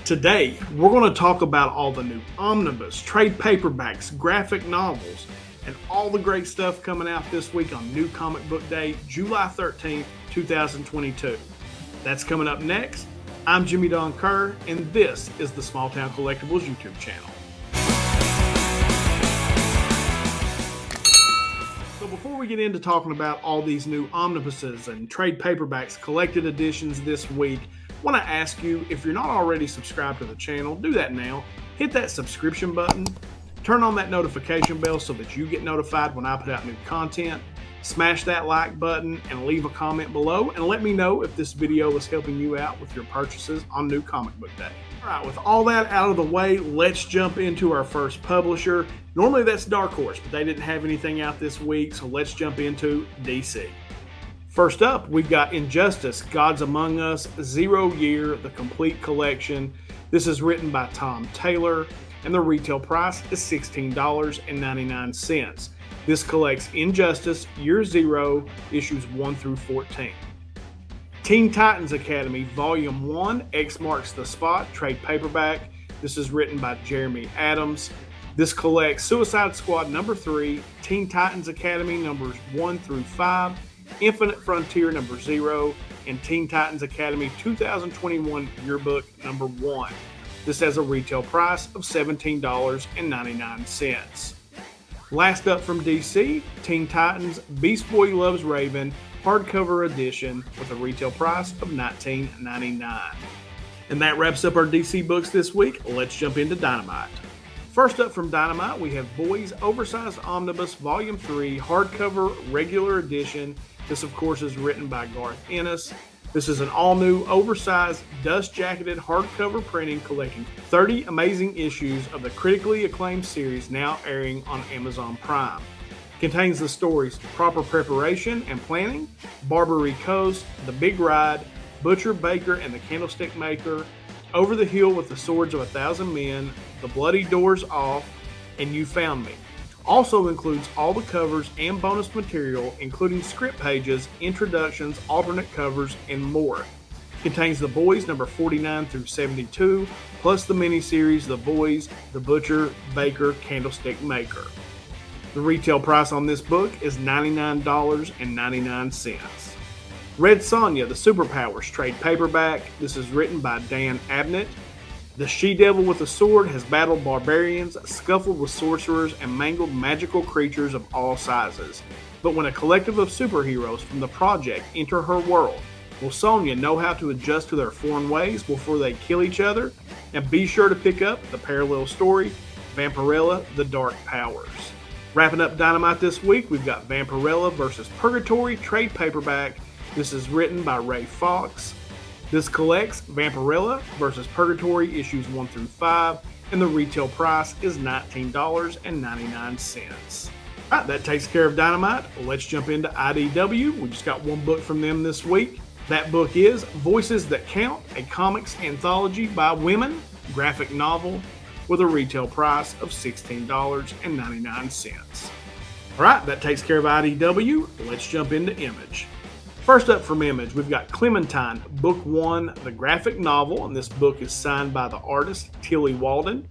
Today, we're going to talk about all the new omnibus, trade paperbacks, graphic novels, and all the great stuff coming out this week on New Comic Book Day, July 13th, 2022. That's coming up next. I'm Jimmy Don Kerr, and this is the SmallTown Collectibles YouTube channel. So before we get into talking about all these new omnibuses and trade paperbacks, collected editions this week, I want to ask you, if you're not already subscribed to the channel, do that now. Hit that subscription button, turn on that notification bell so that you get notified when I put out new content. Smash that like button and leave a comment below and let me know if this video is helping you out with your purchases on New Comic Book Day. All right, with all that out of the way, let's jump into our first publisher. Normally that's Dark Horse, but they didn't have anything out this week, so let's jump into DC. First up, we've got Injustice, Gods Among Us, 0 Year, the complete collection. This is written by Tom Taylor, and the retail price is $16.99. This collects Injustice, Year 0, issues 1 through 14. Teen Titans Academy, Volume 1, X Marks the Spot, trade paperback. This is written by Jeremy Adams. This collects Suicide Squad number 3, Teen Titans Academy numbers 1 through 5, Infinite Frontier number 0, and Teen Titans Academy 2021 Yearbook number 1. This has a retail price of $17.99. Last up from DC, Teen Titans Beast Boy Loves Raven hardcover edition with a retail price of $19.99. And that wraps up our DC books this week. Let's jump into Dynamite. First up from Dynamite, we have Boys Oversized Omnibus Volume 3 hardcover regular edition. This, of course, is written by Garth Ennis. This is an all-new, oversized, dust-jacketed hardcover printing collecting 30 amazing issues of the critically acclaimed series now airing on Amazon Prime. Contains the stories Proper Preparation and Planning, Barbary Coast, The Big Ride, Butcher, Baker, and the Candlestick Maker, Over the Hill with the Swords of 1,000 Men, The Bloody Doors Off, and You Found Me. Also includes all the covers and bonus material, including script pages, introductions, alternate covers, and more. Contains The Boys number 49 through 72, plus the miniseries The Boys, The Butcher, Baker, Candlestick Maker. The retail price on this book is $99.99. Red Sonja, The Superpowers trade paperback. This is written by Dan Abnett. The she-devil with a sword has battled barbarians, scuffled with sorcerers, and mangled magical creatures of all sizes. But when a collective of superheroes from the Project enter her world, will Sonja know how to adjust to their foreign ways before they kill each other? And be sure to pick up the parallel story, Vampirella, The Dark Powers. Wrapping up Dynamite this week, we've got Vampirella vs. Purgatory trade paperback. This is written by Ray Fox. This collects Vampirella vs. Purgatory issues 1 through 5, and the retail price is $19.99. All right, that takes care of Dynamite. Let's jump into IDW. We just got one book from them this week. That book is Voices That Count, a comics anthology by women, graphic novel, with a retail price of $16.99. All right, that takes care of IDW. Let's jump into Image. First up from Image, we've got Clementine, Book 1, the graphic novel, and this book is signed by the artist Tilly Walden.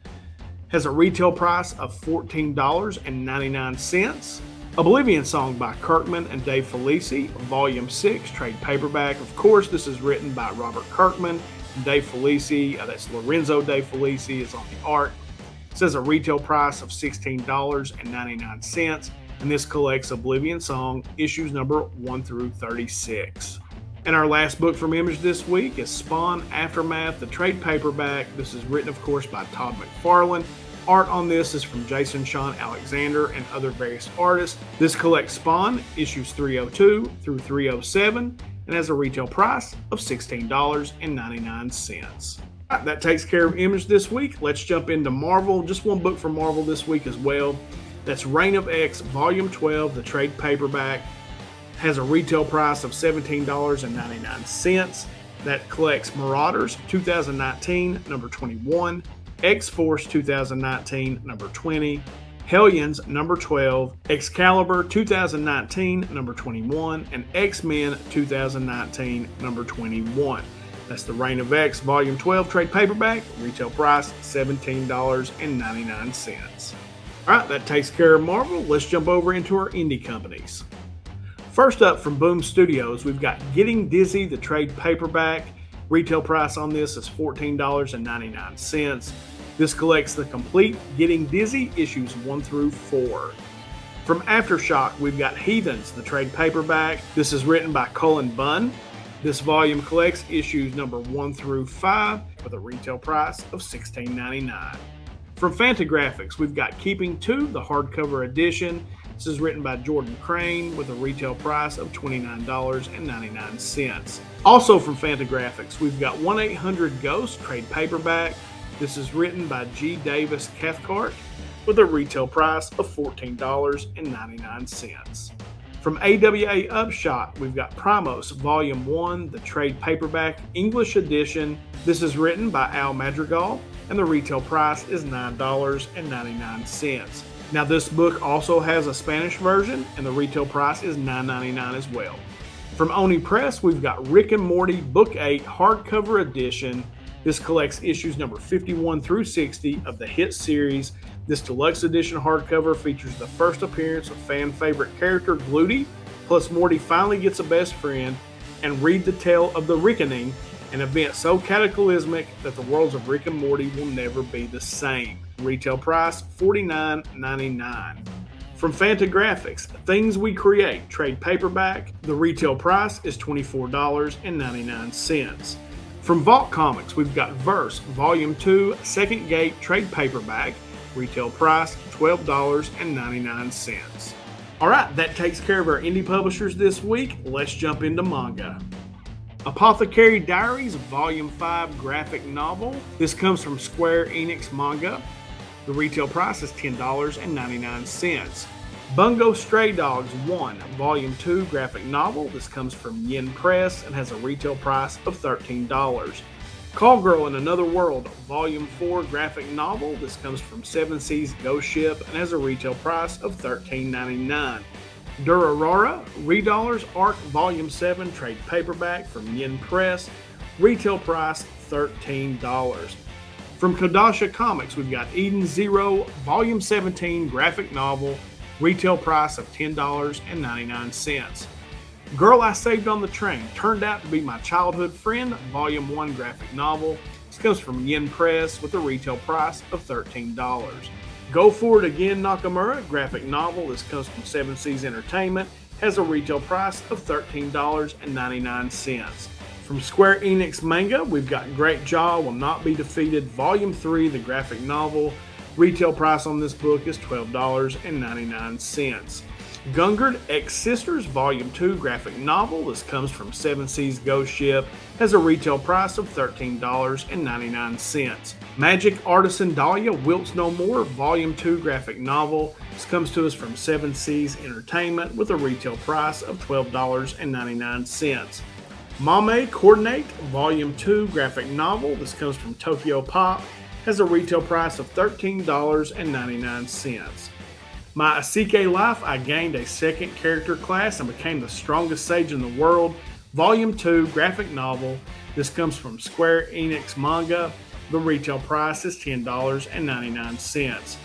Has a retail price of $14.99. Oblivion Song by Kirkman and Dave Felici, Volume 6, trade paperback. Of course, this is written by Robert Kirkman and Dave Felici. That's Lorenzo Dave Felici is on the art. It says a retail price of $16.99. And this collects Oblivion Song, issues number 1 through 36. And our last book from Image this week is Spawn Aftermath, the trade paperback. This is written, of course, by Todd McFarlane. Art on this is from Jason Sean Alexander and other various artists. This collects Spawn, issues 302 through 307, and has a retail price of $16.99. All right, that takes care of Image this week. Let's jump into Marvel. Just one book from Marvel this week as well. That's Reign of X, Volume 12, the trade paperback. Has a retail price of $17.99. That collects Marauders 2019, number 21, X-Force 2019, number 20, Hellions, number 12, Excalibur 2019, number 21, and X-Men 2019, number 21. That's The Reign of X Volume 12 trade paperback, retail price $17.99. All right, that takes care of Marvel. Let's jump over into our indie companies. First up from Boom Studios, we've got Getting Dizzy, the trade paperback. Retail price on this is $14.99. This collects the complete Getting Dizzy issues 1 through 4. From Aftershock, we've got Heathens, the trade paperback. This is written by Cullen Bunn. This volume collects issues number 1 through 5 with a retail price of $16.99. From Fantagraphics, we've got Keeping 2, the hardcover edition. This is written by Jordan Crane with a retail price of $29.99. Also from Fantagraphics, we've got 1-800-GHOST trade paperback. This is written by G. Davis Cathcart with a retail price of $14.99. From AWA Upshot, we've got Primos Volume 1, the trade paperback English edition. This is written by Al Madrigal, and the retail price is $9.99. Now, this book also has a Spanish version, and the retail price is $9.99 as well. From Oni Press, we've got Rick and Morty Book 8 hardcover edition. This collects issues number 51 through 60 of the hit series. This deluxe edition hardcover features the first appearance of fan favorite character Gluty, plus Morty finally gets a best friend, and read the tale of the Reckoning, an event so cataclysmic that the worlds of Rick and Morty will never be the same. Retail price $49.99. From Fantagraphics, Things We Create trade paperback. The retail price is $24.99. From Vault Comics, we've got Verse Volume 2 Second Gate trade paperback. Retail price $12.99. All right, that takes care of our indie publishers this week. Let's jump into manga. Apothecary Diaries Volume 5 graphic novel. This comes from Square Enix Manga. The retail price is $10.99. Bungo Stray Dogs 1 Volume 2 graphic novel. This comes from Yen Press and has a retail price of $13. Call Girl in Another World Volume 4 graphic novel. This comes from Seven Seas Ghost Ship and has a retail price of $13.99. Durarara Redollars Arc Volume 7 trade paperback from Yen Press. Retail price $13. From Kodasha Comics, we've got Eden Zero Volume 17 graphic novel. Retail price of $10.99. Girl I Saved on the Train Turned Out to Be My Childhood Friend Volume 1 graphic novel. This comes from Yen Press with a retail price of $13. Go For It Again Nakamura graphic novel. This comes from Seven Seas Entertainment. Has a retail price of $13.99. From Square Enix Manga, we've got Great Jaw Will Not Be Defeated Volume 3, the graphic novel. Retail price on this book is $12.99. Gungard X Sisters Volume 2 graphic novel. This comes from Seven Seas Ghost Ship. Has a retail price of $13.99. Magic Artisan Dahlia Wilts No More Volume 2 graphic novel. This comes to us from Seven Seas Entertainment with a retail price of $12.99. Mame Coordinate Volume 2 graphic novel. This comes from Tokyo Pop. Has a retail price of $13.99. My Asike Life, I gained a second character class and became the strongest sage in the world. Volume 2 graphic novel. This comes from Square Enix Manga. The retail price is $10.99.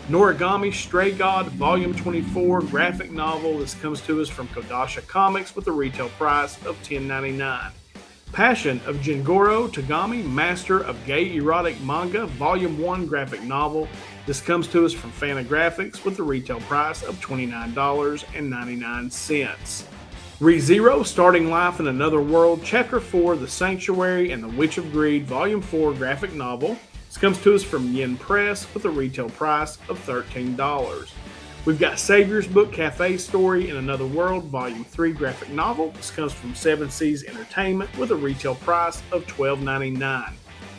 Noragami Stray God Volume 24 graphic novel. This comes to us from Kodasha Comics with a retail price of $10.99. Passion of Jingoro Tagami, Master of Gay Erotic Manga, Volume 1 graphic novel. This comes to us from Fantagraphics with a retail price of $29.99. ReZero Starting Life in Another World, Chapter 4, The Sanctuary and the Witch of Greed, Volume 4 graphic novel. This comes to us from Yen Press with a retail price of $13. We've got Savior's Book Cafe Story in Another World, Volume 3 graphic novel. This comes from Seven Seas Entertainment with a retail price of $12.99.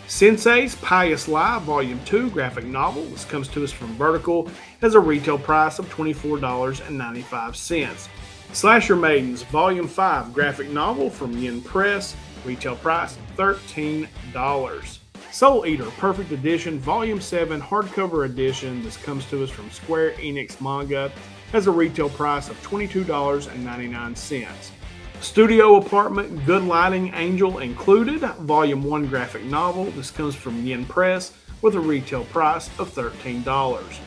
Sensei's Pious Lie, Volume 2 graphic novel. This comes to us from Vertical. Has a retail price of $24.95. Slasher Maidens, Volume 5 graphic novel from Yen Press. Retail price $13. Soul Eater Perfect Edition Volume 7 hardcover edition. This comes to us from Square Enix Manga. Has a retail price of $22.99. Studio Apartment, Good Lighting, Angel Included, Volume 1 graphic novel. This comes from Yen Press with a retail price of $13.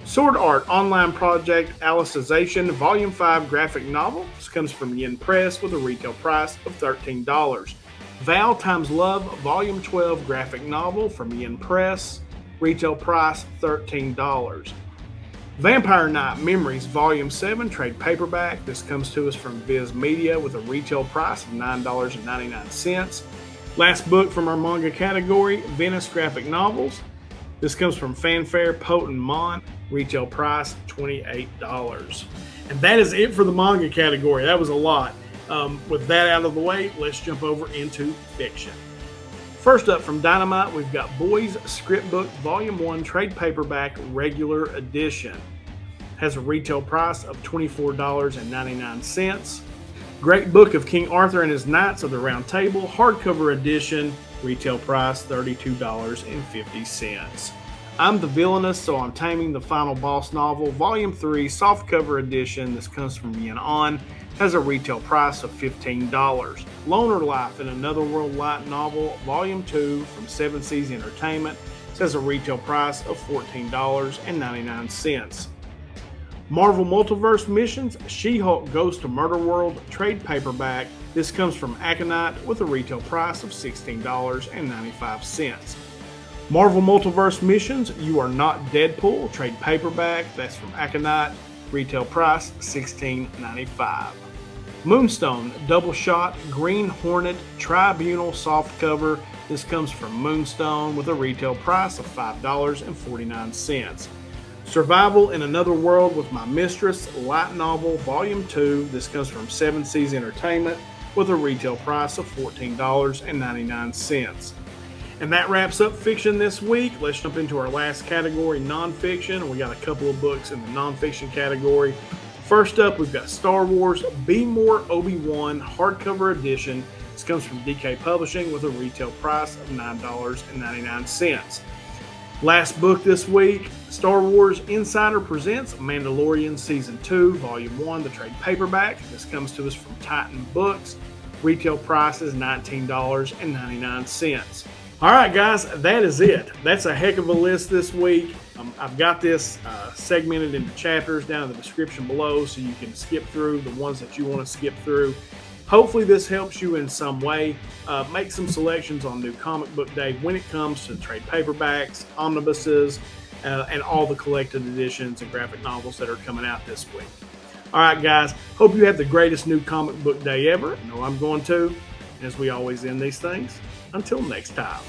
Sword Art Online Project, Alicization, Volume 5 graphic novel. This comes from Yen Press with a retail price of $13. Val Times Love, Volume 12 graphic novel from Yen Press, retail price $13. Vampire Knight Memories Volume 7 trade paperback. This comes to us from Viz Media with a retail price of $9.99. Last book from our manga category, Venice Graphic Novels. This comes from Fanfare Potent Mon, retail price $28. And that is it for the manga category. That was a lot. With that out of the way, let's jump over into fiction. First up from Dynamite, we've got Boys Script Book Volume 1 Trade Paperback Regular Edition. Has a retail price of $24.99. Great Book of King Arthur and His Knights of the Round Table, hardcover edition, retail price $32.50. I'm the Villainous, so I'm Taming the Final Boss novel, Volume 3 softcover edition. This comes from Yen On. Has a retail price of $15. Loner Life in Another World light novel, Volume 2 from 7 Seas Entertainment. This has a retail price of $14.99. Marvel Multiverse Missions, She-Hulk Goes to Murder World trade paperback. This comes from Aconite with a retail price of $16.95. Marvel Multiverse Missions, You Are Not Deadpool trade paperback. That's from Aconite, retail price $16.95. Moonstone Double Shot Green Hornet Tribunal softcover. This comes from Moonstone with a retail price of $5.49. Survival in Another World with My Mistress light novel Volume 2. This comes from 7 Seas Entertainment with a retail price of $14.99. And that wraps up fiction this week. Let's jump into our last category, nonfiction. We got a couple of books in the nonfiction category. First up, we've got Star Wars Be More Obi-Wan hardcover edition. This comes from DK Publishing with a retail price of $9.99. Last book this week, Star Wars Insider Presents Mandalorian Season 2, Volume 1, the trade paperback. This comes to us from Titan Books. Retail price is $19.99. All right, guys, that is it. That's a heck of a list this week. I've got this segmented into chapters down in the description below so you can skip through the ones that you want to skip through. Hopefully this helps you in some way. Make some selections on New Comic Book Day when it comes to trade paperbacks, omnibuses, and all the collected editions and graphic novels that are coming out this week. All right, guys, hope you have the greatest New Comic Book Day ever. I know I'm going to. As we always end these things, until next time.